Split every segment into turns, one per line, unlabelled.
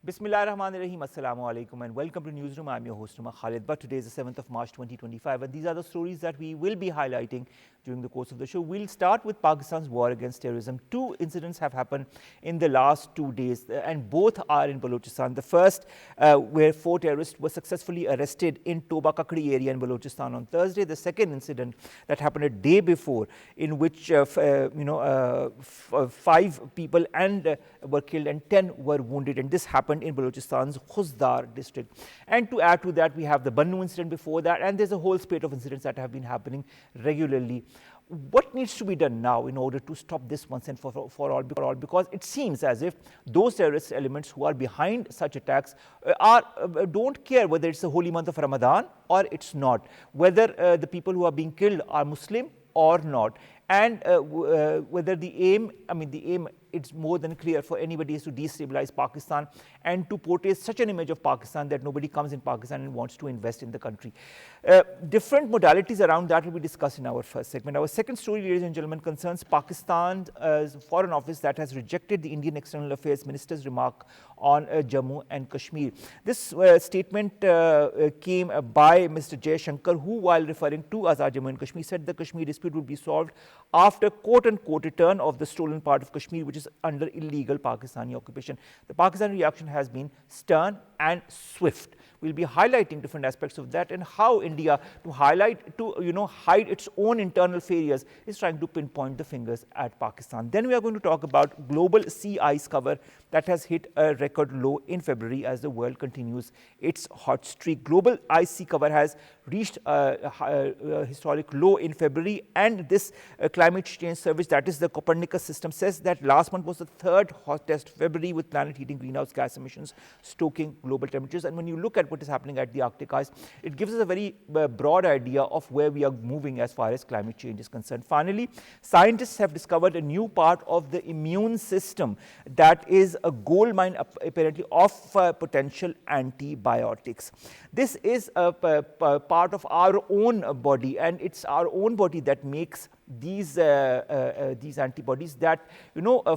Bismillahirrahmanirrahim. Assalamu alaikum and welcome to Newsroom. I'm your host, Khalid. But today is the 7th of March 2025 and these are the stories that we will be highlighting during the course of the show. We'll start with Pakistan's war against terrorism. Two incidents have happened in the last 2 days and both are in Balochistan. The first where 4 terrorists were successfully arrested in Toba Kakdi area in Balochistan on Thursday. The second incident that happened a day before in which 5 people were killed and 10 were wounded, and this happened in Balochistan's Khusdar district. And to add to that, we have the Bannu incident before that, and there's a whole spate of incidents that have been happening regularly. What needs to be done now in order to stop this once and for all? Because it seems as if those terrorist elements who are behind such attacks don't care whether it's the holy month of Ramadan or it's not, whether the people who are being killed are Muslim or not, and whether the aim, it's more than clear for anybody is to destabilize Pakistan and to portray such an image of Pakistan that nobody comes in Pakistan and wants to invest in the country. Different modalities around that will be discussed in our first segment. Our second story, ladies and gentlemen, concerns Pakistan's Foreign Office that has rejected the Indian External Affairs Minister's remark on Jammu and Kashmir. This statement came by Mr. Jaishankar, who, while referring to Azad Jammu and Kashmir, said the Kashmir dispute would be solved after quote-unquote return of the stolen part of Kashmir, which is under illegal Pakistani occupation. The Pakistani reaction has been stern and swift. We'll be highlighting different aspects of that and how India, to hide its own internal failures, is trying to pinpoint the fingers at Pakistan. Then we are going to talk about global sea ice cover that has hit a record low in February as the world continues its hot streak. Global ice sea cover has reached a historic low in February, and this climate change service, that is the Copernicus system, says that last month was the third hottest February, with planet heating greenhouse gas emissions stoking global temperatures. And when you look at what is happening at the Arctic ice, it gives us a very broad idea of where we are moving as far as climate change is concerned. Finally, scientists have discovered a new part of the immune system that is a gold mine apparently of potential antibiotics. This is a part of our own body, and it's our own body that makes these antibodies that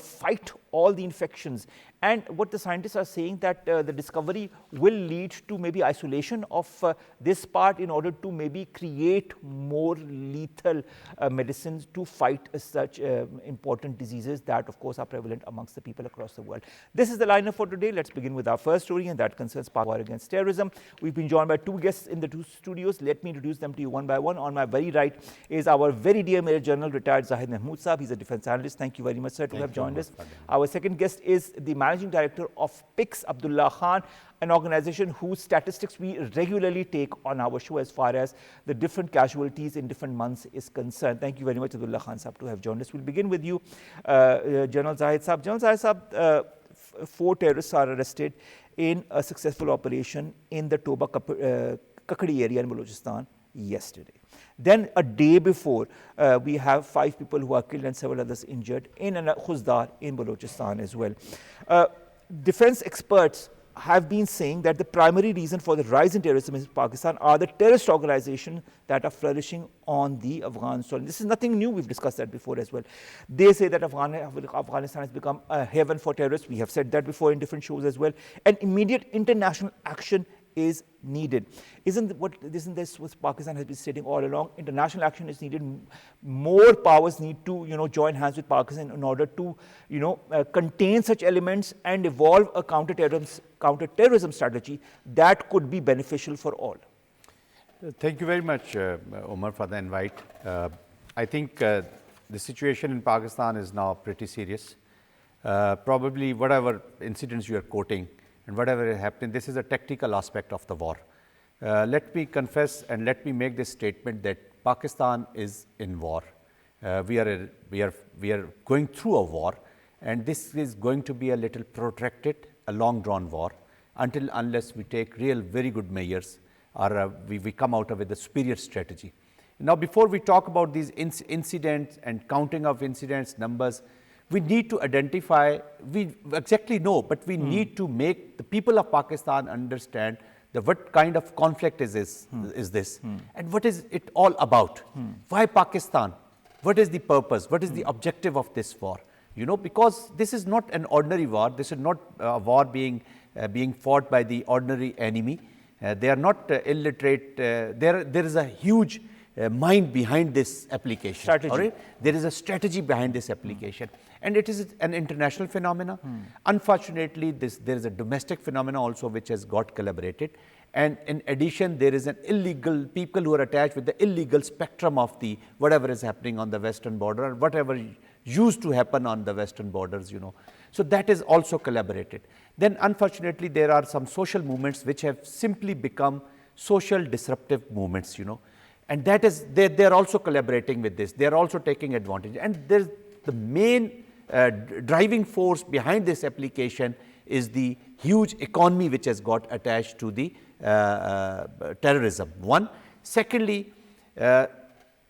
fight all the infections. And what the scientists are saying that the discovery will lead to maybe isolation of this part in order to maybe create more lethal medicines to fight such important diseases that of course are prevalent amongst the people across the world. This is the lineup for today. Let's begin with our first story, and that concerns war against terrorism. We've been joined by 2 guests in the 2 studios. Let me introduce them to you one by one. On my very right is our very dear Major General retired Zahid Mehmood Sahab. He's a defense analyst. Thank you very much, sir, to have joined us. Our second guest is the Managing Director of PICS, Abdullah Khan, an organization whose statistics we regularly take on our show as far as the different casualties in different months is concerned. Thank you very much, Abdullah Khan Sahab, to have joined us. We'll begin with you, General Zahid Sahab. General Zahid Sahab, 4 terrorists are arrested in a successful operation in the Toba Kakdi area in Balochistan yesterday. Then a day before, we have 5 people who are killed and several others injured in Khusdar in Balochistan as well. Defense experts have been saying that the primary reason for the rise in terrorism in Pakistan are the terrorist organizations that are flourishing on the Afghan soil. This is nothing new. We've discussed that before as well. They say that Afghanistan has become a haven for terrorists. We have said that before in different shows as well. And immediate international action is needed. Isn't this what Pakistan has been stating all along? International action is needed. More powers need to join hands with Pakistan in order to contain such elements and evolve a counter-terrorism strategy that could be beneficial for all.
Thank you very much, Omar, for the invite. I think the situation in Pakistan is now pretty serious. Probably whatever incidents you are quoting and whatever is happening, this is a tactical aspect of the war. Let me confess and let me make this statement that Pakistan is in war. We are going through a war, and this is going to be a little protracted, a long drawn war, unless we take real very good measures or we come out with a superior strategy. Now, before we talk about these incidents and counting of incidents, numbers, we need to identify, we exactly know, but we need to make the people of Pakistan understand what kind of conflict is this, and what is it all about? Why Pakistan? What is the purpose? What is the objective of this war? Because this is not an ordinary war. This is not a war being being fought by the ordinary enemy. They are not illiterate. There is a huge mind behind this application.
Strategy.
There is a strategy behind this application, and it is an international phenomena. Unfortunately, there is a domestic phenomena also which has got collaborated, and in addition, there is an illegal people who are attached with the illegal spectrum of the whatever is happening on the western border, or whatever used to happen on the western borders, So that is also collaborated. Then unfortunately, there are some social movements which have simply become social disruptive movements, and that is, they are also collaborating with this. They are also taking advantage. And there's the main driving force behind this application is the huge economy which has got attached to the terrorism. One. Secondly,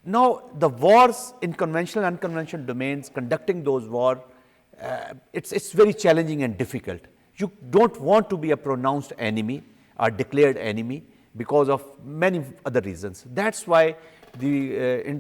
now the wars in conventional and unconventional domains, conducting those wars, it's very challenging and difficult. You don't want to be a pronounced enemy or declared enemy because of many other reasons. That's why the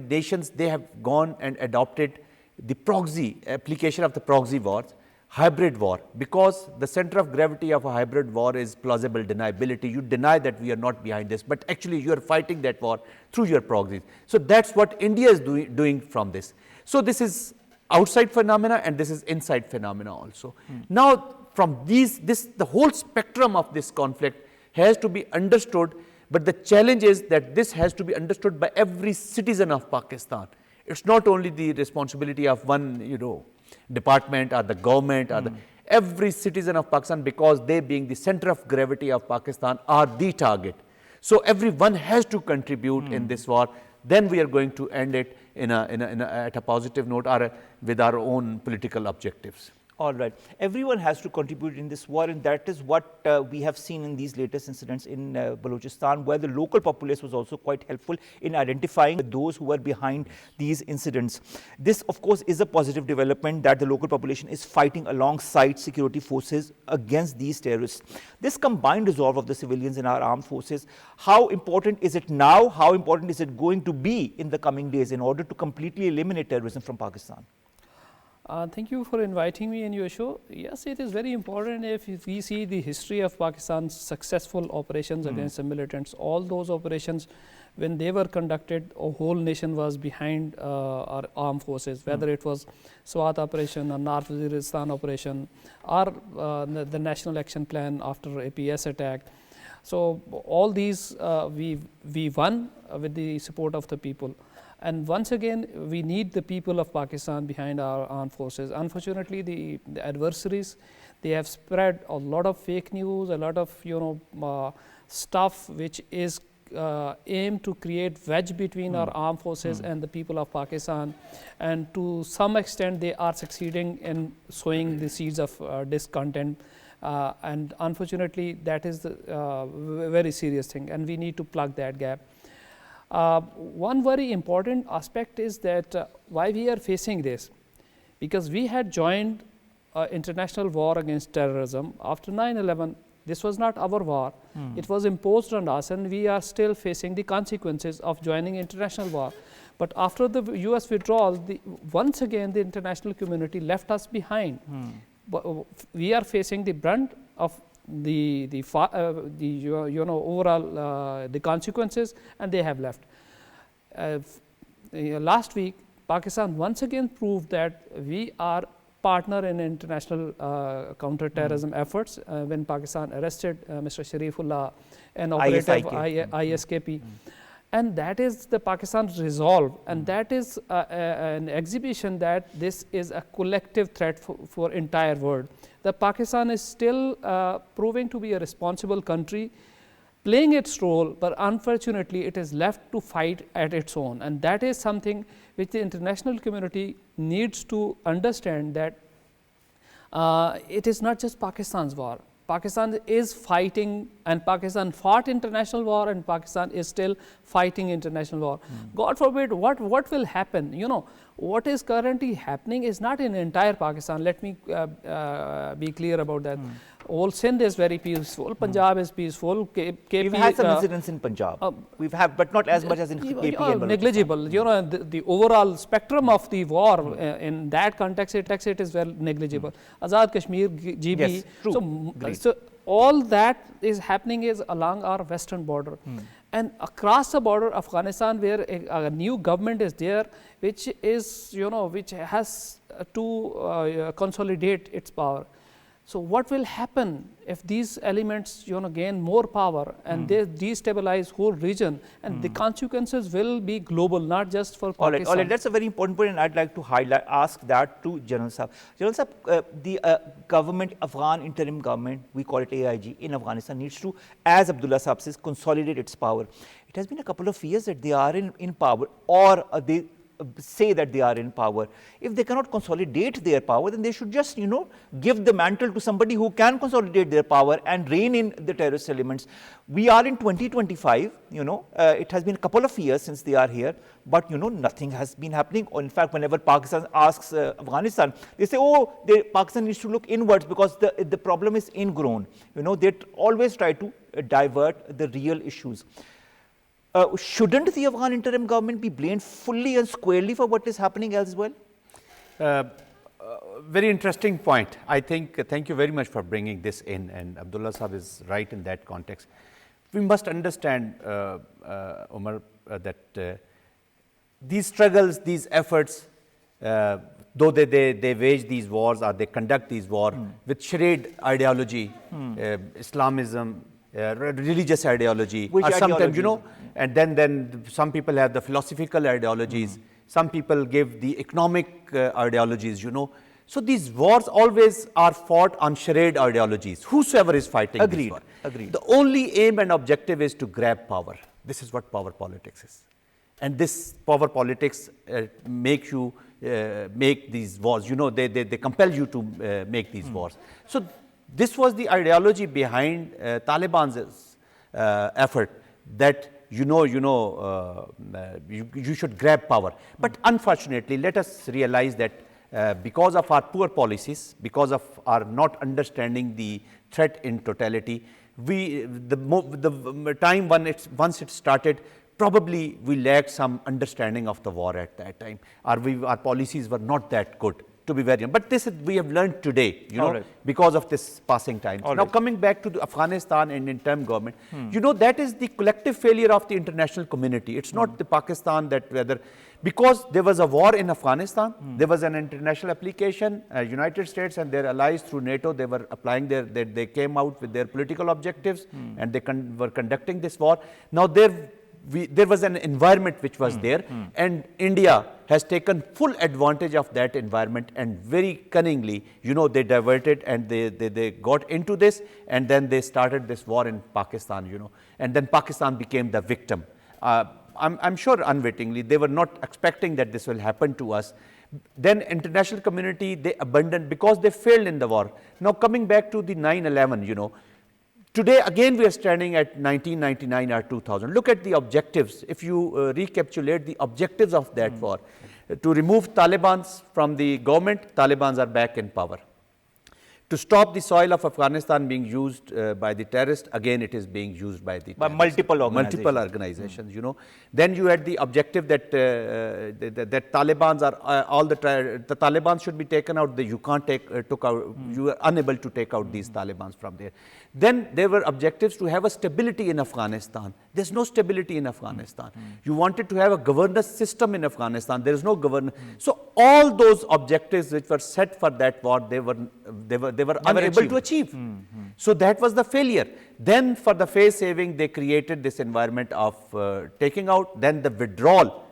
nations, they have gone and adopted the proxy application of the proxy wars, hybrid war, because the center of gravity of a hybrid war is plausible deniability. You deny that we are not behind this, but actually you are fighting that war through your proxies. So that's what India is doing from this. So this is outside phenomena and this is inside phenomena also. Now from the whole spectrum of this conflict has to be understood, but the challenge is that this has to be understood by every citizen of Pakistan. It's not only the responsibility of one, department or the government or every citizen of Pakistan, because they being the center of gravity of Pakistan are the target. So everyone has to contribute in this war. Then we are going to end it at a positive note or with our own political objectives.
All right. Everyone has to contribute in this war, and that is what we have seen in these latest incidents in Balochistan, where the local populace was also quite helpful in identifying those who were behind these incidents. This, of course, is a positive development that the local population is fighting alongside security forces against these terrorists. This combined resolve of the civilians in our armed forces, how important is it now? How important is it going to be in the coming days in order to completely eliminate terrorism from Pakistan?
Thank you for inviting me in your show. Yes, it is very important. If we see the history of Pakistan's successful operations against the militants, all those operations, when they were conducted, a whole nation was behind our armed forces, whether it was Swat operation or North Waziristan operation or the National Action Plan after APS attack. So all these we won with the support of the people. And once again, we need the people of Pakistan behind our armed forces. Unfortunately, the adversaries, they have spread a lot of fake news, a lot of stuff which is aimed to create wedge between our armed forces and the people of Pakistan. And to some extent, they are succeeding in sowing the seeds of discontent. And unfortunately, that is the very serious thing, and we need to plug that gap. One very important aspect is that why we are facing this, because we had joined international war against terrorism after 9/11. This was not our war. It was imposed on us, and we are still facing the consequences of joining international war. But after the US withdrawal, once again the international community left us behind. But we are facing the brunt of the overall the consequences, and they have left. Last week, Pakistan once again proved that we are partner in international counter-terrorism efforts when Pakistan arrested Mr. Sharifullah, an operative of ISKP. And that is the Pakistan's resolve, and that is an exhibition that this is a collective threat for entire world. That Pakistan is still proving to be a responsible country, playing its role, but unfortunately it is left to fight at its own. And that is something which the international community needs to understand, that it is not just Pakistan's war. Pakistan is fighting, and Pakistan fought international war, and Pakistan is still fighting international war. God forbid, what will happen? What is currently happening is not in entire Pakistan. Let me be clear about that. All Sindh is very peaceful, Punjab is peaceful.
We've had some incidents in Punjab. We've had, but not as much as in KP and Balochistan.
Negligible. You know, the overall spectrum of the war in that context, it is well negligible. Azad Kashmir, GB.
Yes, true.
So all that is happening is along our western border. And across the border, Afghanistan, where a new government is there, which is, you know, which has to consolidate its power. So what will happen if these elements, you know, gain more power and they destabilize whole region, and the consequences will be global, not just for Pakistan.
All right, that's a very important point, and I'd like to ask that to General Saab. General Saab, the government, Afghan interim government, we call it AIG, in Afghanistan needs to, as Abdullah Saab says, consolidate its power. It has been a couple of years that they are in power, or they say that they are in power. If they cannot consolidate their power, then they should just, you know, give the mantle to somebody who can consolidate their power and rein in the terrorist elements. We are in 2025, you know, it has been a couple of years since they are here, but, you know, nothing has been happening. Or in fact, whenever Pakistan asks Afghanistan, they say, oh, Pakistan needs to look inwards because the problem is ingrown. You know, they always try to divert the real issues. Shouldn't the Afghan interim government be blamed fully and squarely for what is happening as well?
Very interesting point. I think, thank you very much for bringing this in, and Abdullah Sahab is right in that context. We must understand, Omar, that these struggles, these efforts, though they wage these wars or they conduct these wars with charade ideology, Islamism, religious ideology,
Which
or sometimes,
ideology?
you know, and then some people have the philosophical ideologies, some people give the economic ideologies, you know. So these wars always are fought on charade ideologies, whosoever is fighting this war.
Agreed.
The only aim and objective is to grab power. This is what power politics is. And this power politics makes you make these wars, you know, they compel you to make these wars. So this was the ideology behind Taliban's effort, that you should grab power. But unfortunately, let us realize that because of our poor policies, because of our not understanding the threat in totality, the time once it started, probably we lacked some understanding of the war at that time, or our policies were not that good, to be very honest. But this we have learned today, you know, because of this passing time. Now coming back to the Afghanistan and interim government, you know, that is the collective failure of the international community. It's not the Pakistan that whether, because there was a war in Afghanistan, there was an international application, United States and their allies through NATO, they were applying they came out with their political objectives, and they were conducting this war. Now there was an environment which was there, and India has taken full advantage of that environment, and very cunningly, you know, they diverted and they got into this, and then they started this war in Pakistan, you know, and then Pakistan became the victim. I'm sure unwittingly, they were not expecting that this will happen to us. Then international community, they abandoned because they failed in the war. Now coming back to the 9/11, you know, today, again, we are standing at 1999 or 2000. Look at the objectives. If you recapitulate the objectives of that war, to remove Taliban from the government, Taliban are back in power. To stop the soil of Afghanistan being used by the terrorists, again, it is being used by the
multiple organizations.
You know. Then you had the objective that that Taliban are the Taliban should be taken out. You can't you are unable to take out these Taliban from there. Then there were objectives to have a stability in Afghanistan. There's no stability in Afghanistan. You wanted to have a governance system in Afghanistan. There is no governance. So all those objectives which were set for that war, they were unable to achieve. So that was the failure. Then for the face saving, they created this environment of taking out, then the withdrawal.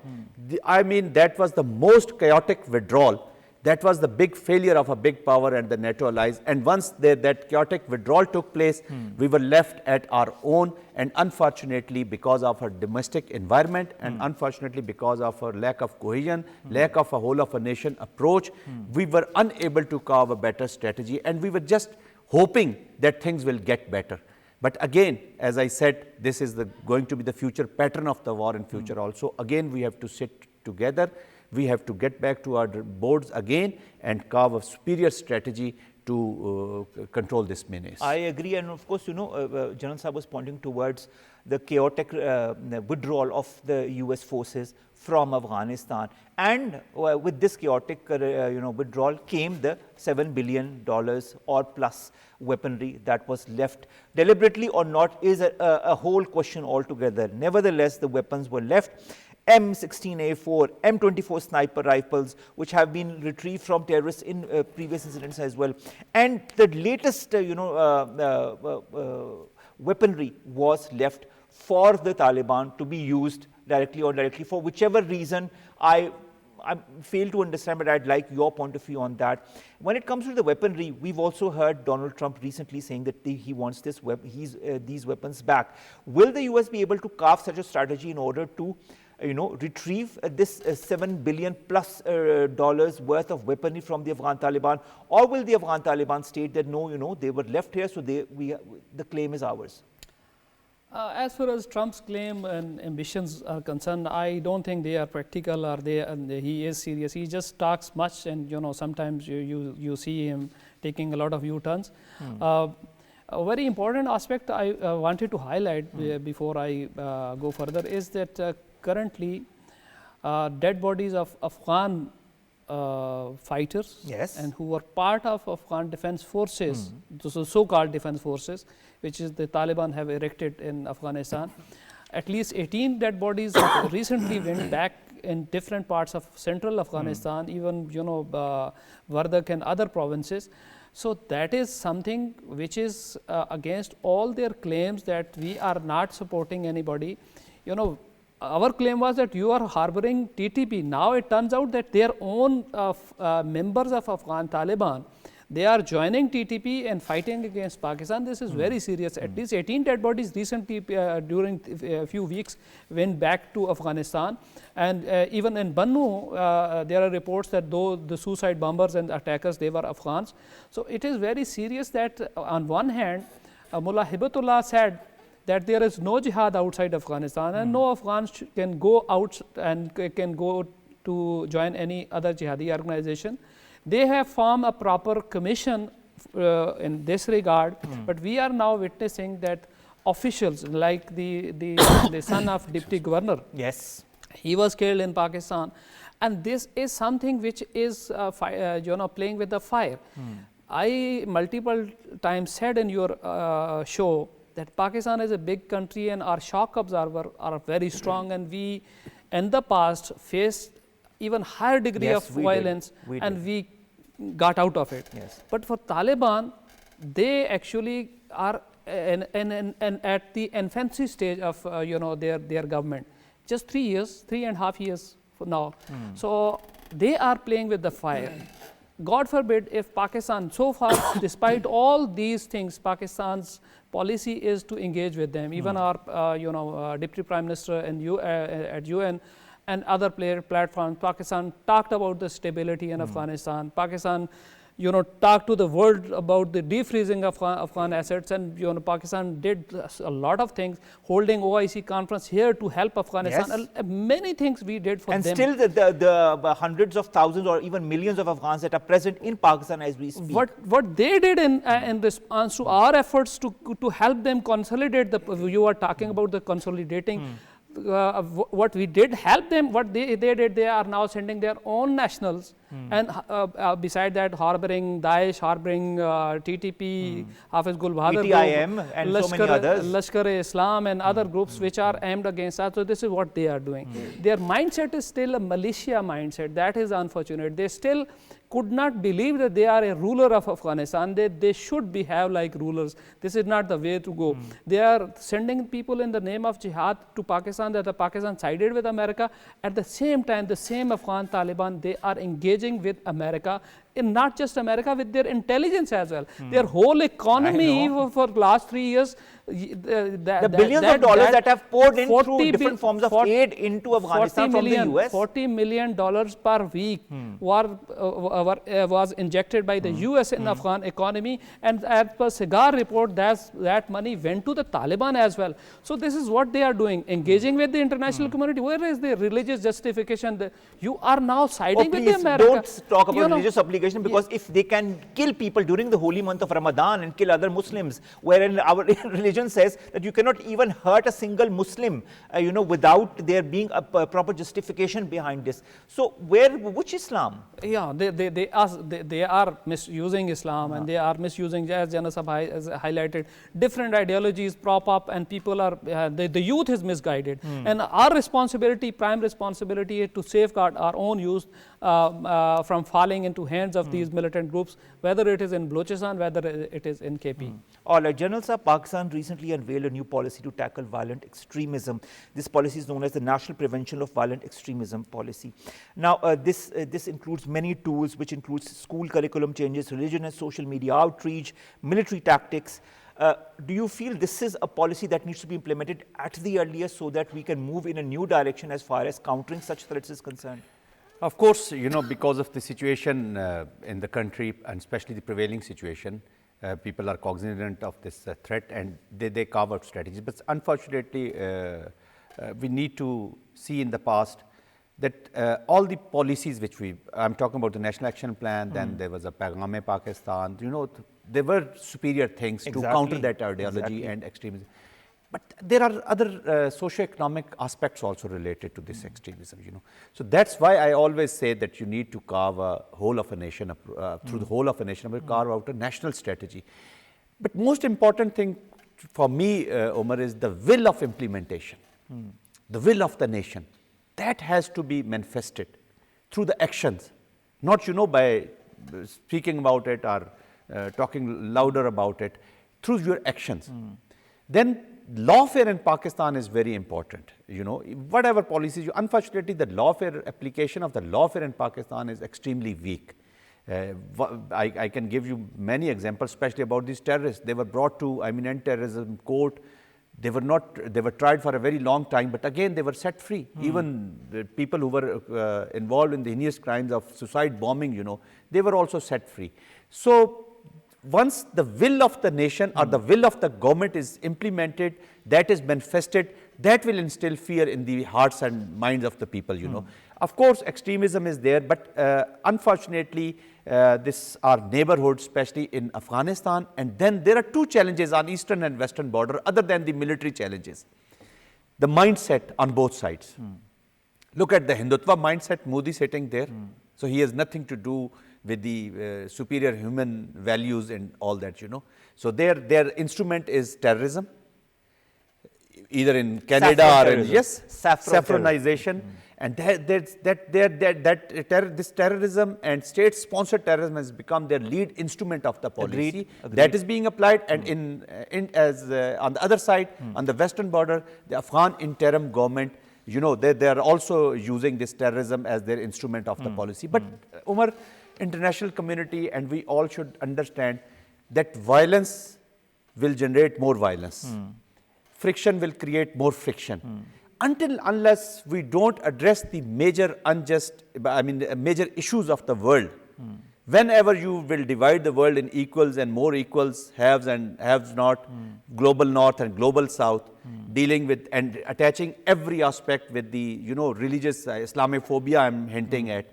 I mean, that was the most chaotic withdrawal. That was the big failure of a big power and the NATO allies. And once that chaotic withdrawal took place, we were left at our own. And unfortunately, because of our domestic environment and unfortunately because of our lack of cohesion, lack of a whole of a nation approach, we were unable to carve a better strategy. And we were just hoping that things will get better. But again, as I said, this is going to be the future pattern of the war in future also. Again, we have to sit together. We have to get back to our boards again and carve a superior strategy to control this menace.
I agree, and of course, General Saab was pointing towards the chaotic withdrawal of the US forces from Afghanistan, and with this chaotic withdrawal came the $7 billion or plus weaponry that was left. Deliberately or not is a whole question altogether. Nevertheless, the weapons were left. M16A4, M24 sniper rifles, which have been retrieved from terrorists in previous incidents as well. And the latest, weaponry was left for the Taliban to be used directly or indirectly for whichever reason. I fail to understand, but I'd like your point of view on that. When it comes to the weaponry, we've also heard Donald Trump recently saying that he wants these weapons back. Will the US be able to carve such a strategy in order to retrieve this $7 billion plus dollars worth of weaponry from the Afghan Taliban, or will the Afghan Taliban state that no, they were left here, so the claim is ours?
As far as Trump's claim and ambitions are concerned, I don't think they are practical, or he is serious. He just talks much, and sometimes you see him taking a lot of U-turns. A very important aspect I wanted to highlight before I go further is that currently dead bodies of Afghan fighters,
yes,
and who were part of Afghan defense forces, so-called defense forces, which is the Taliban have erected in Afghanistan. At least 18 dead bodies recently went back in different parts of central Afghanistan, even Wardak and other provinces. So that is something which is against all their claims that we are not supporting anybody. Our claim was that you are harboring TTP. Now it turns out that their own members of Afghan Taliban, they are joining TTP and fighting against Pakistan. This is very serious. At least 18 dead bodies recently during a few weeks went back to Afghanistan. And even in Bannu, there are reports that though the suicide bombers and attackers, they were Afghans. So it is very serious that on one hand, Mullah Hibatullah said that there is no jihad outside Afghanistan, and no Afghans can go out and can go to join any other jihadi organization. They have formed a proper commission in this regard, but we are now witnessing that officials like the son of Deputy Governor,
yes,
he was killed in Pakistan, and this is something which is playing with the fire. I multiple times said in your show that Pakistan is a big country and our shock absorber are very strong, and we in the past faced even higher degree of violence, and we got out of it.
Yes.
But for Taliban, they actually are at the infancy stage of their government. Just 3.5 years now. So they are playing with the fire. God forbid if Pakistan, so far despite all these things, Pakistan's policy is to engage with them. Even our Deputy Prime Minister at UN and other platforms, Pakistan talked about the stability in Afghanistan. Pakistan, talked to the world about the defreezing of Afghan assets, and Pakistan did a lot of things, holding OIC conference here to help Afghanistan. Yes. Many things we did for them.
And still the hundreds of thousands or even millions of Afghans that are present in Pakistan as we speak.
What they did in response to our efforts to help them consolidate, you are talking about the consolidating. What we did help them, what they did, they are now sending their own nationals, and beside that harboring Daesh, harboring TTP, Hafiz Gul Bahadur
PTIM and so many others,
Lashkar-e-Islam and other groups which are aimed against us. So this is what they are doing. Their mindset is still a militia mindset. That is unfortunate. They still could not believe that they are a ruler of Afghanistan. They should behave like rulers. This is not the way to go. They are sending people in the name of jihad to Pakistan, that the Pakistan sided with America. At the same time, the same Afghan Taliban, they are engaging with America, and not just America, with their intelligence as well. Their whole economy for the last 3 years
The billions of dollars that have poured in through different forms of aid into Afghanistan from the US.
$40 million per week was injected by the US in Afghan economy, and as per Cigar report, that money went to the Taliban as well. So this is what they are doing, engaging with the international community. Where is the religious justification? You are now siding with the America.
Don't talk about religious obligation, because if they can kill people during the holy month of Ramadan and kill other Muslims, wherein our religion says that you cannot even hurt a single Muslim, without there being a proper justification behind this. So which Islam?
Yeah, they are misusing Islam, and they are misusing, as Janasab has highlighted, different ideologies prop up, and people are, the youth is misguided. And our responsibility, prime responsibility, is to safeguard our own youth from falling into hands of these militant groups, whether it is in Balochistan, whether it is in KP.
All right, General Sir, Pakistan recently unveiled a new policy to tackle violent extremism. This policy is known as the National Prevention of Violent Extremism Policy. Now, this includes many tools, which includes school curriculum changes, religion and social media outreach, military tactics. Do you feel this is a policy that needs to be implemented at the earliest so that we can move in a new direction as far as countering such threats is concerned?
Of course, because of the situation in the country, and especially the prevailing situation, people are cognizant of this threat, and they carve out strategies. But unfortunately, we need to see in the past that all the policies which I'm talking about the National Action Plan, then there was a Paigam-e-Pakistan, there were superior things to counter that ideology and extremism. But there are other socio-economic aspects also related to this extremism, So that's why I always say that you need to carve a whole of a nation, through the whole of a nation, carve out a national strategy. But most important thing for me, Omar, is the will of implementation, the will of the nation. That has to be manifested through the actions, not, by speaking about it or talking louder about it, through your actions. Then lawfare in Pakistan is very important. Whatever policies, unfortunately, the lawfare application of the lawfare in Pakistan is extremely weak. I can give you many examples, especially about these terrorists. They were brought to anti-terrorism court. They were tried for a very long time, but again, they were set free. Even the people who were involved in the heinous crimes of suicide bombing, they were also set free. So once the will of the nation or the will of the government is implemented, that is manifested, that will instill fear in the hearts and minds of the people, Of course, extremism is there, but unfortunately, this our neighborhood, especially in Afghanistan, and then there are two challenges on eastern and western border, other than the military challenges. The mindset on both sides. Look at the Hindutva mindset, Modi sitting there. So he has nothing to do with the superior human values and all that, So their instrument is terrorism, either in Canada or in, saffronization. And this terrorism and state-sponsored terrorism has become their lead instrument of the policy. Agreed. That is being applied, and on the other side, on the western border, the Afghan interim government, they are also using this terrorism as their instrument of the policy. But Umar, international community and we all should understand that violence will generate more violence. Friction will create more friction. Unless we don't address the major major issues of the world, whenever you will divide the world in equals and more equals, haves and haves not, global north and global south, dealing with and attaching every aspect with the, religious Islamophobia I'm hinting at.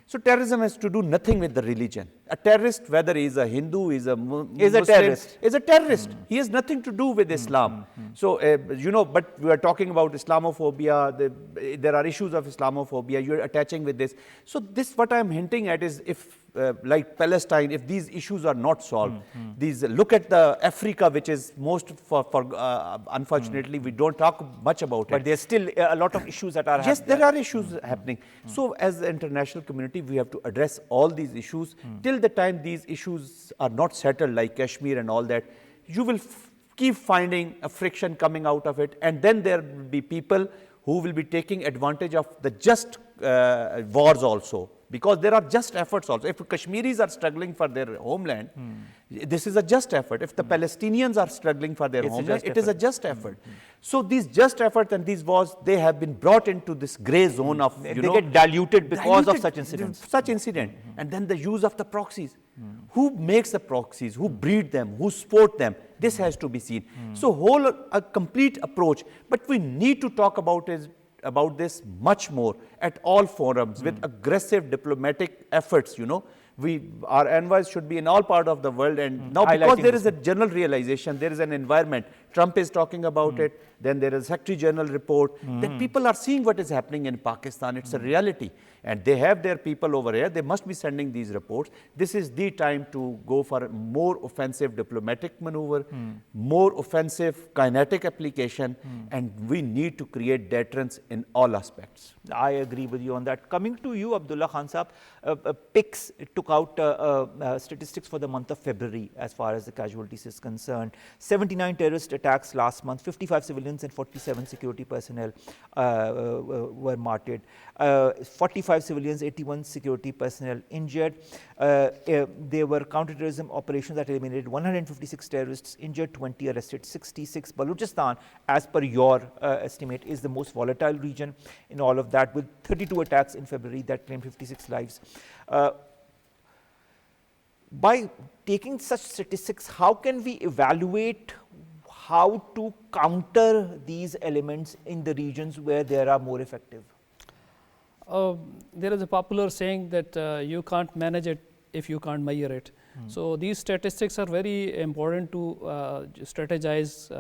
So terrorism has to do nothing with the religion. A terrorist, whether he is a Hindu, is a Muslim, is a terrorist. He has nothing to do with Islam. So, but we are talking about Islamophobia, there are issues of Islamophobia, you are attaching with this. So this, what I am hinting at is, if like Palestine, if these issues are not solved, look at the Africa, which is most unfortunately, we don't talk much about it.
But there's still a lot of issues that are happening.
Yes, there are issues happening. So as the international community, we have to address all these issues. Till the time these issues are not settled, like Kashmir and all that, you will keep finding a friction coming out of it. And then there will be people who will be taking advantage of the just wars also. because there are just efforts also. If Kashmiris are struggling for their homeland, this is a just effort. If the Palestinians are struggling for their homeland, it is a just effort. So these just efforts and these wars, they have been brought into this gray zone of,
they get diluted because of such incidents.
Such incident. And then the use of the proxies. Who makes the proxies? Who breed them? Who sport them? This has to be seen. So a complete approach. But we need to talk about this much more at all forums with aggressive diplomatic efforts, Our envoys should be in all part of the world, and now because there is a general realization, there is an environment. Trump is talking about it, then there is a Secretary General report, that people are seeing what is happening in Pakistan. It's a reality. And they have their people over here. They must be sending these reports. This is the time to go for a more offensive diplomatic maneuver, more offensive kinetic application, and we need to create deterrence in all aspects.
I agree with you on that. Coming to you, Abdullah Khan Saab, PICS took out statistics for the month of February as far as the casualties is concerned. 79 terrorist attacks last month, 55 civilians and 47 security personnel were martyred. 45 civilians, 81 security personnel injured. There were counterterrorism operations that eliminated 156 terrorists, injured 20, arrested 66. Balochistan, as per your estimate, is the most volatile region in all of that, with 32 attacks in February that claimed 56 lives. By taking such statistics, how can we evaluate how to counter these elements in the regions where they are more effective?
There is a popular saying that you can't manage it if you can't measure it. So these statistics are very important to strategize,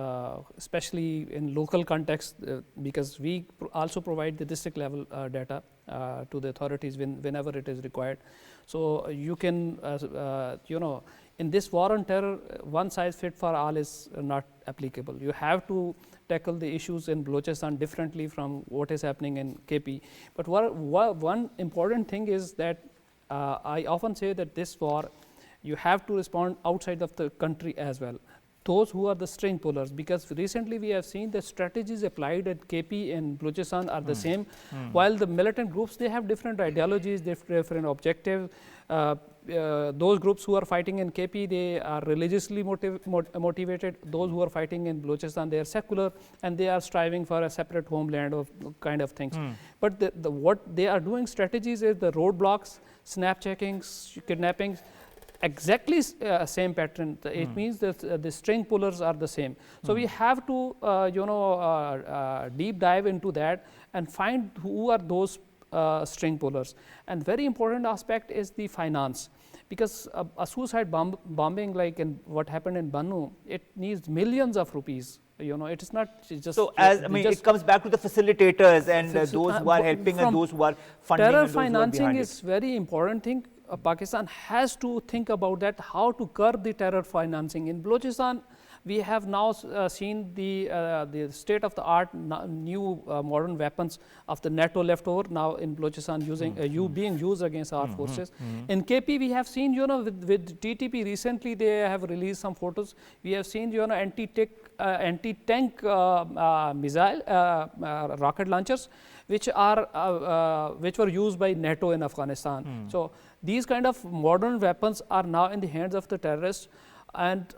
especially in local context, because we also provide the district level data to the authorities whenever it is required. So you can, in this war on terror, one size fit for all is not applicable. You have to tackle the issues in Balochistan differently from what is happening in KP. But one important thing is that I often say that this war, you have to respond outside of the country as well. Those who are the string pullers, because recently we have seen the strategies applied at KP and Balochistan are the same, while the militant groups, they have different ideologies, different objectives. Those groups who are fighting in KP, they are religiously motivated. Those who are fighting in Balochistan, they are secular, and they are striving for a separate homeland of kind of things. But what they are doing strategies is the roadblocks, snap checkings, kidnappings, exactly same pattern. It means that the string pullers are the same. So we have to deep dive into that and find who are those string pullers. And very important aspect is the finance, because a suicide bombing like in what happened in Bannu, it needs millions of rupees. It is not just.
So it comes back to the facilitators and those who are helping and those who are funding.
Terror
and those
financing
who are
is very important thing. Pakistan has to think about that, how to curb the terror financing. In Balochistan, we have now seen the state of the art new modern weapons of the NATO leftover now in Balochistan being used against our forces. In KP, we have seen with TTP recently they have released some photos. We have seen anti-tank missile rocket launchers, which were used by NATO in Afghanistan. So these kind of modern weapons are now in the hands of the terrorists, and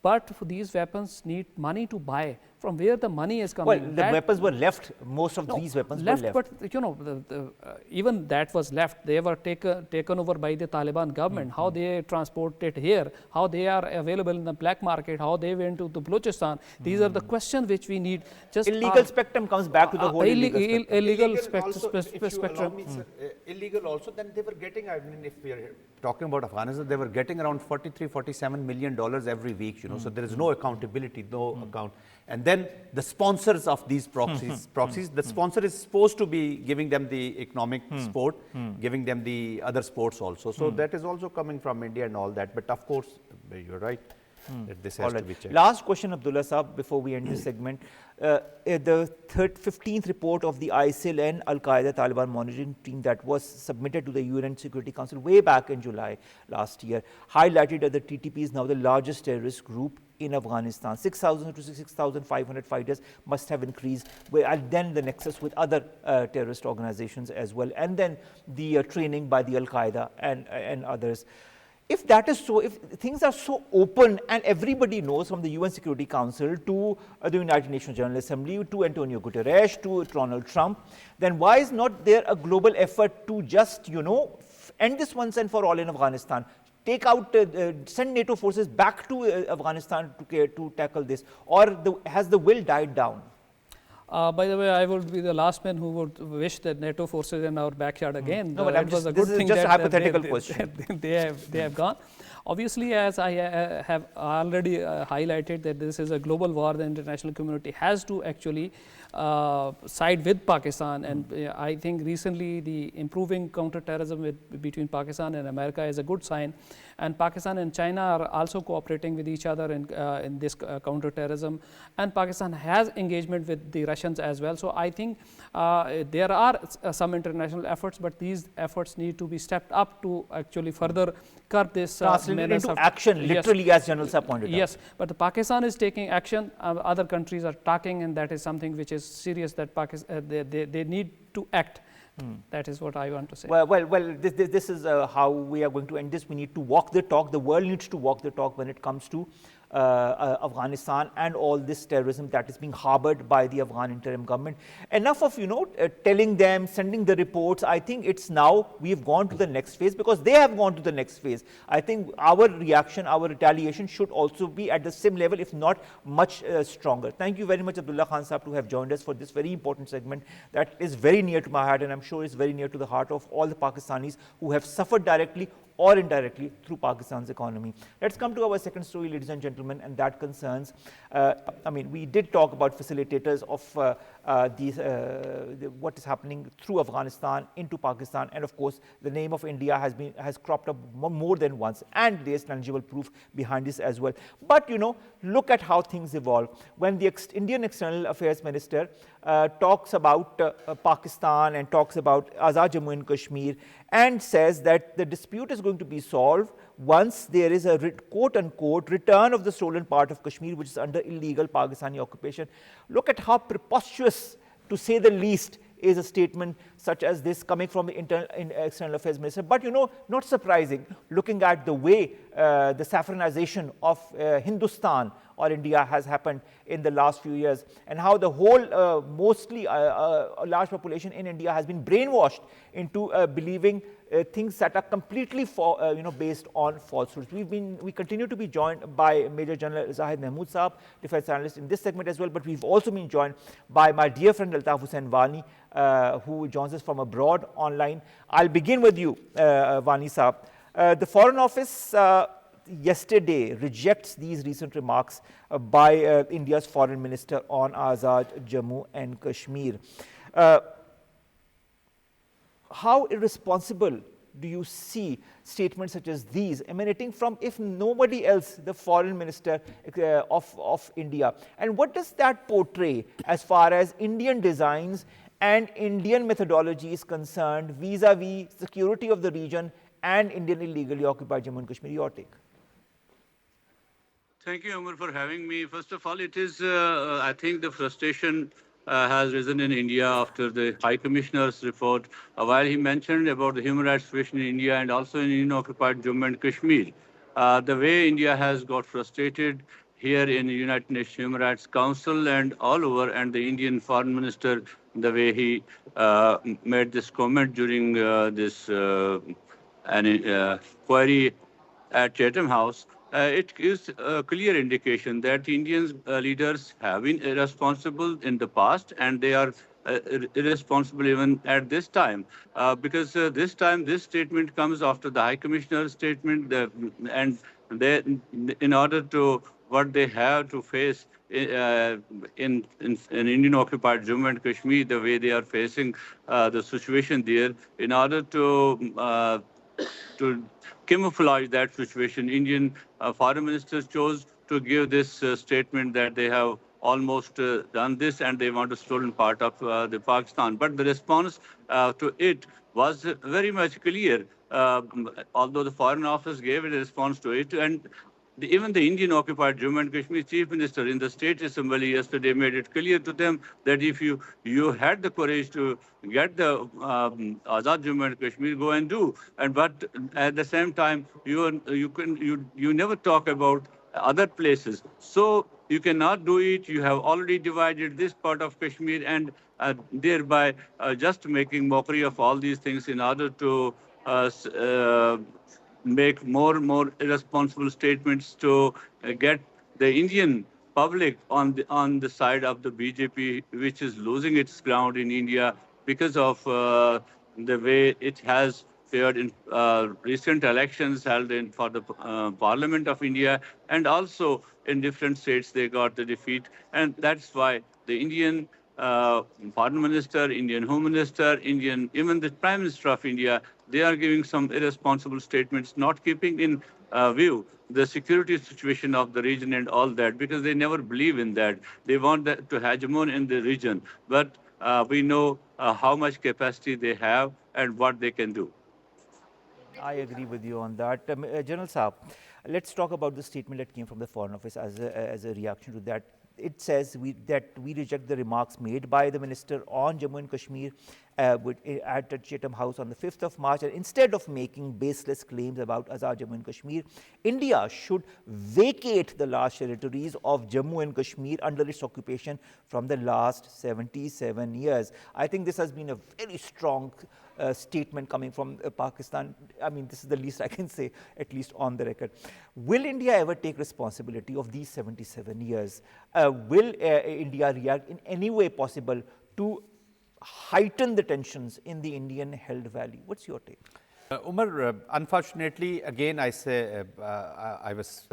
but these weapons need money to buy. From where the money is coming?
Well, the weapons were left. Most of these weapons were left.
But even that was left. They were taken over by the Taliban government. How they transport it here? How they are available in the black market? How they went to the Balochistan? These are the questions which we need. Just
illegal spectrum comes back to the whole
illegal spectrum.
Illegal also. Then they were getting. If we are talking about Afghanistan, they were getting around $47 million every week. So there is no accountability, no account. And then the sponsors of these proxies, the sponsor is supposed to be giving them the economic support, giving them the other sports also. So that is also coming from India and all that. But of course, you're right. That this has to be checked.
Last question, Abdullah Saab, before we end this segment. The 15th report of the ISIL and Al-Qaeda Taliban monitoring team that was submitted to the UN Security Council way back in July last year highlighted that the TTP is now the largest terrorist group in Afghanistan. 6,000 to 6,500 fighters must have increased, and then the nexus with other terrorist organizations as well, and then the training by the Al-Qaeda and others. If that is so, if things are so open and everybody knows, from the UN Security Council to the United Nations General Assembly to Antonio Guterres to Donald Trump, then why is not there a global effort to just, end this once and for all in Afghanistan? Take out, send NATO forces back to Afghanistan to tackle this, or has the will died down?
By the way, I would be the last man who would wish that NATO forces in our backyard again.
No, but
it was a good thing
just
that
a hypothetical question.
They have gone. Obviously, as I have already highlighted, that this is a global war. The international community has to actually side with Pakistan, and I think recently the improving counterterrorism between Pakistan and America is a good sign, and Pakistan and China are also cooperating with each other in this counterterrorism, and Pakistan has engagement with the Russians as well. So I think there are some international efforts, but these efforts need to be stepped up to actually further curb this
translated into action, literally,
yes.
as General Saab pointed out.
Yes, but Pakistan is taking action. Other countries are talking, and that is something which is serious, that they need to act. That is what I want to say.
Well, this is how we are going to end this. We need to walk the talk. The world needs to walk the talk when it comes to Afghanistan and all this terrorism that is being harbored by the Afghan interim government. Enough of telling them, sending the reports. I think it's now we've gone to the next phase, because they have gone to the next phase. I think our reaction, our retaliation should also be at the same level, if not much stronger. Thank you very much, Abdullah Khan Sahab, to have joined us for this very important segment that is very near to my heart, and I'm sure is very near to the heart of all the Pakistanis who have suffered directly or indirectly through Pakistan's economy. Let's come to our second story, ladies and gentlemen, and that concerns, we did talk about facilitators of what is happening through Afghanistan into Pakistan, and of course the name of India has cropped up more than once, and there's tangible proof behind this as well. But look at how things evolve. When the Indian External Affairs Minister talks about Pakistan and talks about Azad Jammu and Kashmir, and says that the dispute is going to be solved once there is a quote-unquote return of the stolen part of Kashmir, which is under illegal Pakistani occupation. Look at how preposterous, to say the least, is a statement such as this coming from the External Affairs Minister. But not surprising, looking at the way the saffronization of Hindustan or India has happened in the last few years, and how the whole mostly a large population in India has been brainwashed into believing things that are completely based on falsehoods. We continue to be joined by Major General Zahid Mehmood Saab, defense analyst, in this segment as well, but we've also been joined by my dear friend Altaf Hussain Wani, who joins us from abroad online. I'll begin with you, Wani Saab. The Foreign Office yesterday rejects these recent remarks by India's Foreign Minister on Azad Jammu and Kashmir. How irresponsible do you see statements such as these emanating from, if nobody else, the Foreign Minister of India? And what does that portray as far as Indian designs and Indian methodology is concerned vis-a-vis security of the region and Indian illegally occupied Jammu and Kashmir? Your take.
Thank you, Omar, for having me. First of all, it is, I think the frustration has risen in India after the High Commissioner's report, while he mentioned about the human rights situation in India and also in Indian-occupied Jammu and Kashmir. The way India has got frustrated here in the United Nations Human Rights Council and all over, and the Indian Foreign Minister, the way he made this comment during this query at Chatham House, it gives a clear indication that the Indian leaders have been irresponsible in the past, and they are irresponsible even at this time, because this time this statement comes after the High Commissioner's statement, and they, in order to what they have to face in Indian-occupied Jammu and Kashmir, the way they are facing the situation there, in order to camouflage that situation, Indian foreign ministers chose to give this statement that they have almost done this and they want a stolen part of the Pakistan. But the response to it was very much clear, although the Foreign Office gave a response to it. And even the Indian occupied Jammu and Kashmir chief minister in the state assembly yesterday made it clear to them that if you had the courage to get the Azad Jammu and Kashmir, go and do. And but at the same time, you never talk about other places. So you cannot do it. You have already divided this part of Kashmir, and thereby just making mockery of all these things in order to make more and more irresponsible statements to get the Indian public on the side of the BJP, which is losing its ground in India because of the way it has fared in recent elections held in for the Parliament of India, and also in different states they got the defeat, and that's why the Indian Foreign Minister, Indian Home Minister, even the Prime Minister of India, they are giving some irresponsible statements, not keeping in view the security situation of the region and all that, because they never believe in that. They want to hegemon in the region, but we know how much capacity they have and what they can do.
I agree with you on that. General Saab, let's talk about the statement that came from the Foreign Office as a reaction to that. It says that we reject the remarks made by the minister on Jammu and Kashmir at the Chatham House on the 5th of March. And instead of making baseless claims about Azad Jammu and Kashmir, India should vacate the large territories of Jammu and Kashmir under its occupation from the last 77 years. I think this has been a very strong statement coming from Pakistan. I mean, this is the least I can say, at least on the record. Will India ever take responsibility of these 77 years? Will India react in any way possible to heighten the tensions in the Indian held valley? What's your take?
Umar, unfortunately, again, I say I was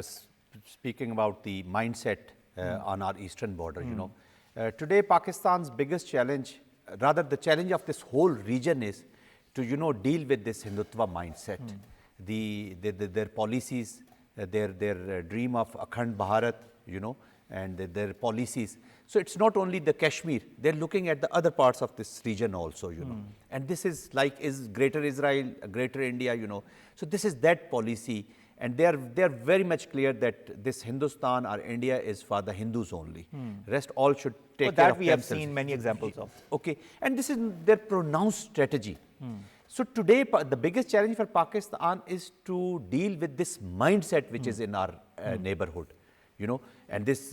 speaking about the mindset on our eastern border. You know, today Pakistan's biggest challenge, rather the challenge of this whole region, is to deal with this Hindutva mindset, their policies, their dream of Akhand Bharat, and their policies. So it's not only the Kashmir, they're looking at the other parts of this region also, And this is like Greater Israel, Greater India, So this is that policy, and they're very much clear that this Hindustan or India is for the Hindus only. Rest all should take care of themselves.
That we have seen many examples of.
Okay, and this is their pronounced strategy. So today, the biggest challenge for Pakistan is to deal with this mindset which is in our neighborhood, and this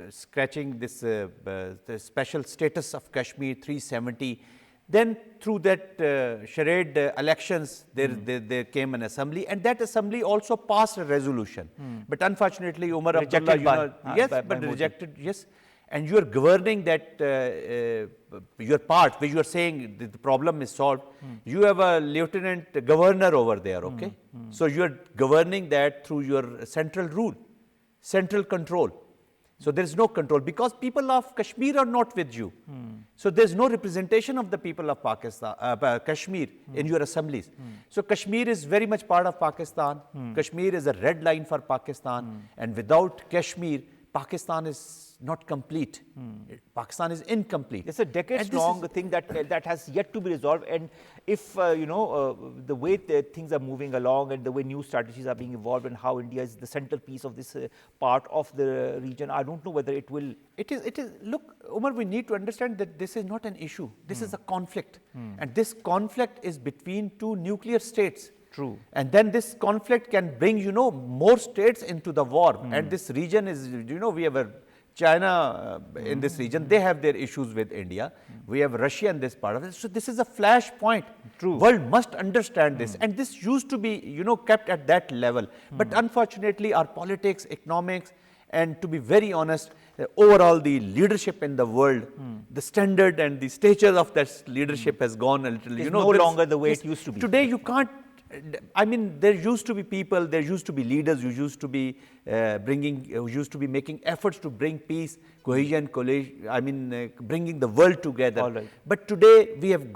scratching this the special status of Kashmir 370. Then through that charade elections, there came an assembly, and that assembly also passed a resolution. But unfortunately, Umar Abdullah, rejected, yes. And you are governing that your part, where you are saying the problem is solved. You have a lieutenant governor over there, okay? So you are governing that through your central rule, central control. So there is no control because people of Kashmir are not with you. So there is no representation of the people of Pakistan, Kashmir in your assemblies. So Kashmir is very much part of Pakistan. Kashmir is a red line for Pakistan, and without Kashmir, Pakistan is not complete. Pakistan is incomplete.
It's a decades-long thing that has yet to be resolved. And if the way things are moving along and the way new strategies are being evolved and how India is the centerpiece of this part of the region, I don't know whether it will.
It is. Look, Umar, we need to understand that this is not an issue. This is a conflict, and this conflict is between two nuclear states.
True.
And then this conflict can bring, more states into the war. And this region is, we have China in this region. They have their issues with India. We have Russia in this part of it. So this is a flashpoint.
True.
World must understand this. And this used to be, kept at that level. But unfortunately, our politics, economics, and to be very honest, overall the leadership in the world, the standard and the stature of that leadership has gone a little.
It's no longer the way it used to be.
Today you can't. I mean, there used to be people, there used to be leaders who used to be making efforts to bring peace, cohesion, bringing the world together.
All right.
But today we have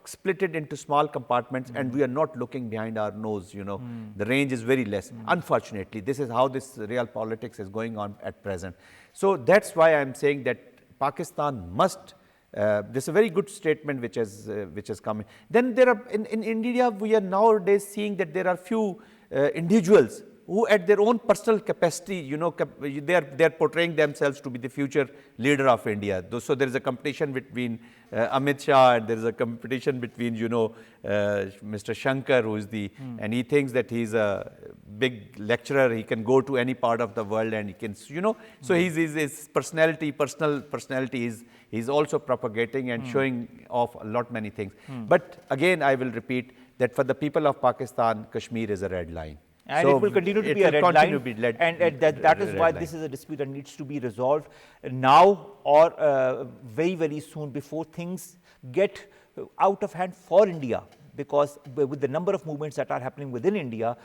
split it into small compartments, and we are not looking behind our nose. The range is very less. Unfortunately, this is how this real politics is going on at present. So that's why I'm saying that Pakistan must. This is a very good statement which has come in. Then there are in India, we are nowadays seeing that there are few individuals who at their own personal capacity, you know, they are portraying themselves to be the future leader of India. So there is a competition between Amit Shah, and there is a competition between, you know, Mr. Shankar, who is the, and he thinks that he's a big lecturer, he can go to any part of the world and he can, you know, so his personality, personal personality he's also propagating and showing off a lot many things. But again, I will repeat that for the people of Pakistan, Kashmir is a red line.
And
So
it will continue to be a red line, and that is why this is a dispute that needs to be resolved now or very, very soon, before things get out of hand for India. Because with the number of movements that are happening within India,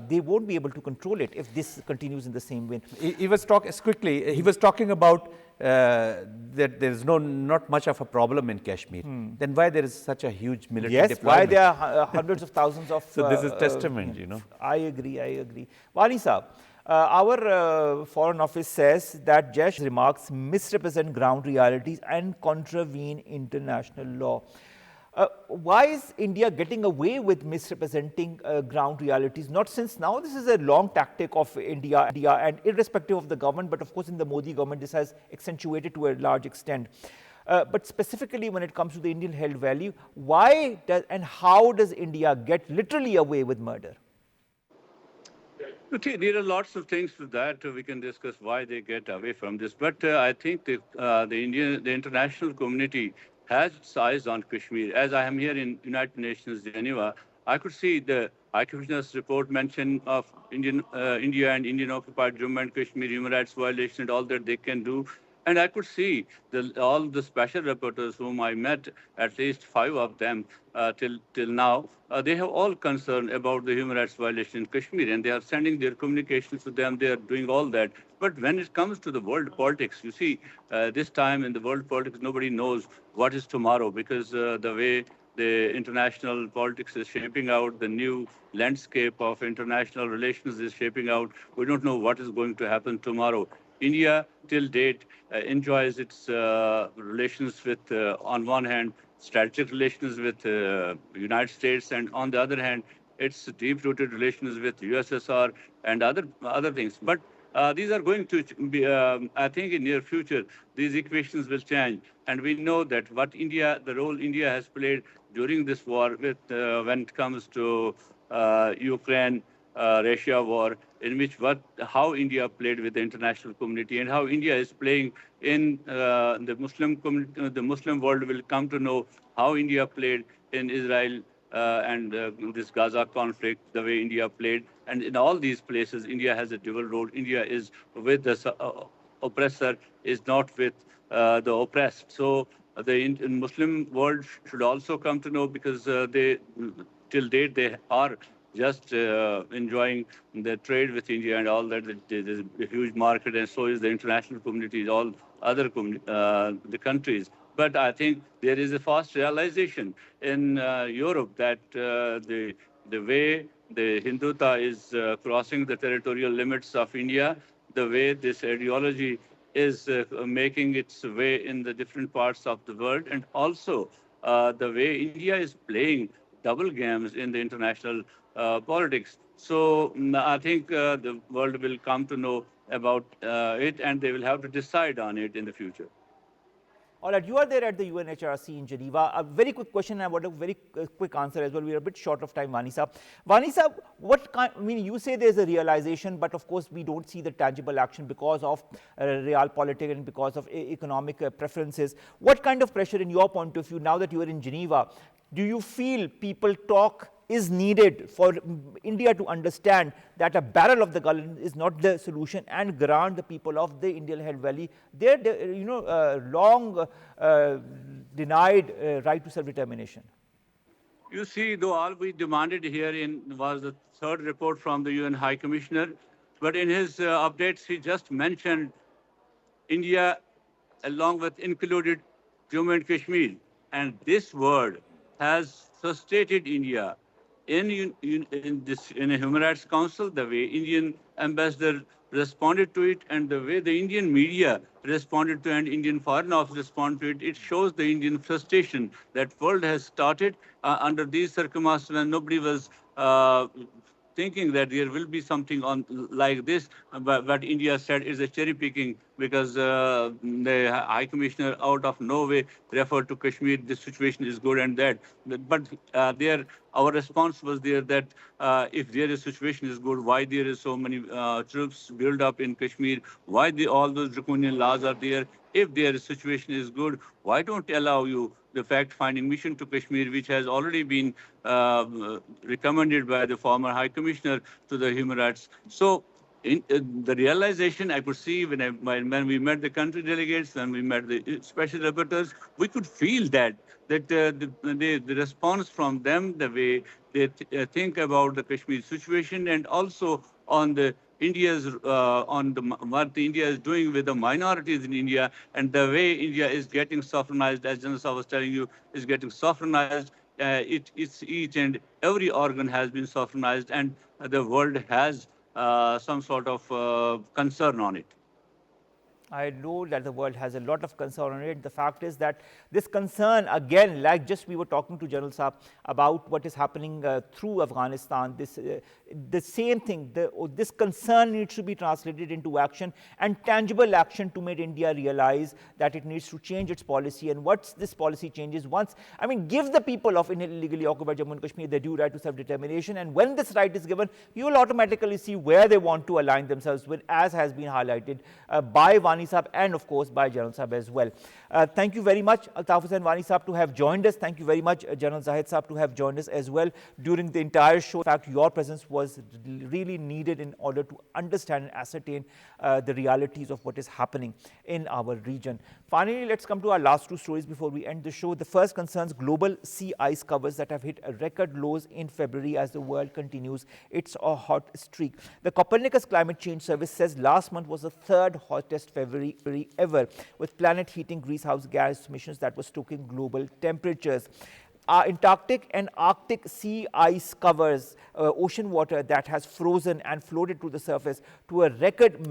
they won't be able to control it if this continues in the same way.
He was talking about that there is not much of a problem in Kashmir. Then why there is such a huge military deployment?
Why there are hundreds of thousands of...
So this is testament, you know.
I agree. Wani Saab, our Foreign Office says that Jaish remarks misrepresent ground realities and contravene international law. Why is India getting away with misrepresenting ground realities? Not since now, this is a long tactic of India, and irrespective of the government, but of course in the Modi government this has accentuated to a large extent. But specifically when it comes to the Indian held value, why does and how does India get literally away with murder?
There are lots of things to that. We can discuss why they get away from this. But I think the international community has its eyes on Kashmir. As I am here in United Nations, Geneva, I could see the High Commissioner's report mention of India and Indian occupied Jammu and Kashmir human rights violations and all that they can do. And I could see all the special rapporteurs whom I met, at least 5 of them till now, they have all concern about the human rights violation in Kashmir, and they are sending their communications to them. They are doing all that. But when it comes to the world politics, you see, this time in the world politics, nobody knows what is tomorrow, because the way the international politics is shaping out, the new landscape of international relations is shaping out, we don't know what is going to happen tomorrow. India, till date, enjoys its relations with, on one hand, strategic relations with United States, and on the other hand, its deep-rooted relations with USSR and other things. But these are going to be, I think in near future, these equations will change. And we know that the role India has played during this war when it comes to Ukraine, Russia war, in which how India played with the international community and how India is playing in the Muslim community. The Muslim world will come to know how India played in Israel and this Gaza conflict, the way India played. And in all these places, India has a dual role. India is with the oppressor, is not with the oppressed. So the Muslim world should also come to know, because till date they are just enjoying the trade with India and all that. There's a huge market, and so is the international community, all other the countries. But I think there is a fast realization in Europe that the way the Hindutva is crossing the territorial limits of India, the way this ideology is making its way in the different parts of the world, and also the way India is playing double games in the international politics. So I think the world will come to know about it, and they will have to decide on it in the future.
All right, you are there at the UNHRC in Geneva. A very quick question, and I want a very quick answer as well. We are a bit short of time, Wani Saab. Wani Saab, you say there's a realization, but of course we don't see the tangible action because of realpolitik and because of economic preferences. What kind of pressure, in your point of view, now that you are in Geneva, do you feel people talk is needed for India to understand that a barrel of the gun is not the solution, and grant the people of the Indian held valley their long denied right to self-determination?
You see, though all we demanded here was the third report from the UN High Commissioner, but in his updates he just mentioned India along with included Jammu and Kashmir, and this word has frustrated India in a Human Rights Council, the way Indian ambassador responded to it, and the way the Indian media responded to it, and Indian Foreign Office responded to it. It shows the Indian frustration that world has started under these circumstances when nobody was thinking that there will be something on like this, but India said is a cherry picking because the High Commissioner out of nowhere referred to Kashmir. The situation is good and that, but there our response was there that if there is situation is good, why there is so many troops built up in Kashmir? Why all those draconian laws are there? If their situation is good, why don't allow you the fact-finding mission to Kashmir, which has already been recommended by the former High Commissioner to the human rights? So the realization I could see when we met the country delegates, when we met the special rapporteurs, we could feel that the response from them, the way they think about the Kashmir situation, and also on the India's on the what India is doing with the minorities in India, and the way India is getting sovereignized, as General Sahab was telling you, is getting sovereignized. It's each and every organ has been sovereignized, and the world has some sort of concern on it.
I know that the world has a lot of concern on it. The fact is that this concern, again, like just we were talking to General Saab about what is happening through Afghanistan, the same thing, this concern needs to be translated into action and tangible action to make India realize that it needs to change its policy. And once this policy changes, give the people of illegally occupied Jammu and Kashmir the due right to self-determination. And when this right is given, you will automatically see where they want to align themselves with, as has been highlighted by Wani Sahab and of course by General Sahab as well. Thank you very much, Altaf and Wani Sahab, to have joined us. Thank you very much, General Zahid Sahab, to have joined us as well during the entire show. In fact, your presence was really needed in order to understand and ascertain the realities of what is happening in our region. Finally, let's come to our last two stories before we end the show. The first concerns global sea ice covers that have hit record lows in February as the world continues its hot streak. The Copernicus Climate Change Service says last month was the third hottest February ever, with planet heating greenhouse gas emissions that were stoking global temperatures. Antarctic and Arctic sea ice covers ocean water that has frozen and floated to the surface to a record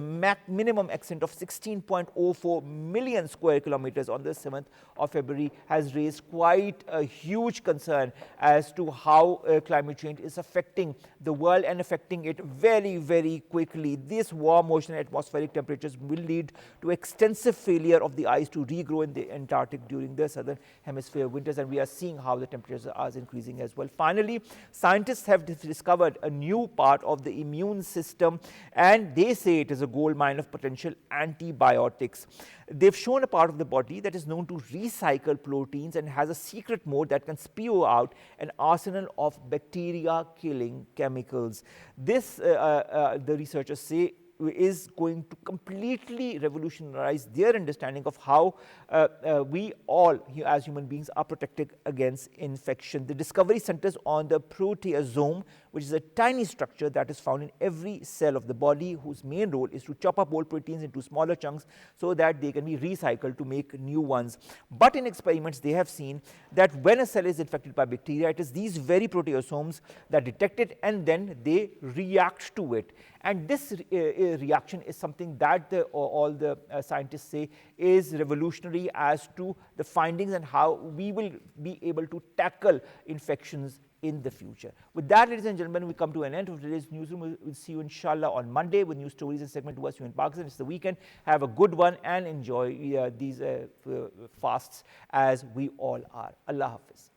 minimum extent of 16.04 million square kilometers on the 7th of February has raised quite a huge concern as to how climate change is affecting the world and affecting it very quickly. This warm ocean atmospheric temperatures will lead to extensive failure of the ice to regrow in the Antarctic during the southern hemisphere winters, and we are seeing how the temperatures are increasing as well. Finally, scientists have discovered a new part of the immune system, and they say it is a gold mine of potential antibiotics. They've shown a part of the body that is known to recycle proteins and has a secret mode that can spew out an arsenal of bacteria-killing chemicals. This, the researchers say, is going to completely revolutionize their understanding of how we all as human beings are protected against infection. The discovery centers on the proteasome, which is a tiny structure that is found in every cell of the body, whose main role is to chop up old proteins into smaller chunks so that they can be recycled to make new ones. But in experiments, they have seen that when a cell is infected by bacteria, it is these very proteasomes that detect it and then they react to it. And this reaction is something that all the scientists say is revolutionary as to the findings and how we will be able to tackle infections in the future. With that, ladies and gentlemen, we come to an end of today's newsroom. We'll see you inshallah on Monday with new stories and segment to us you in Pakistan. It's the weekend. Have a good one and enjoy these fasts as we all are. Allah Hafiz.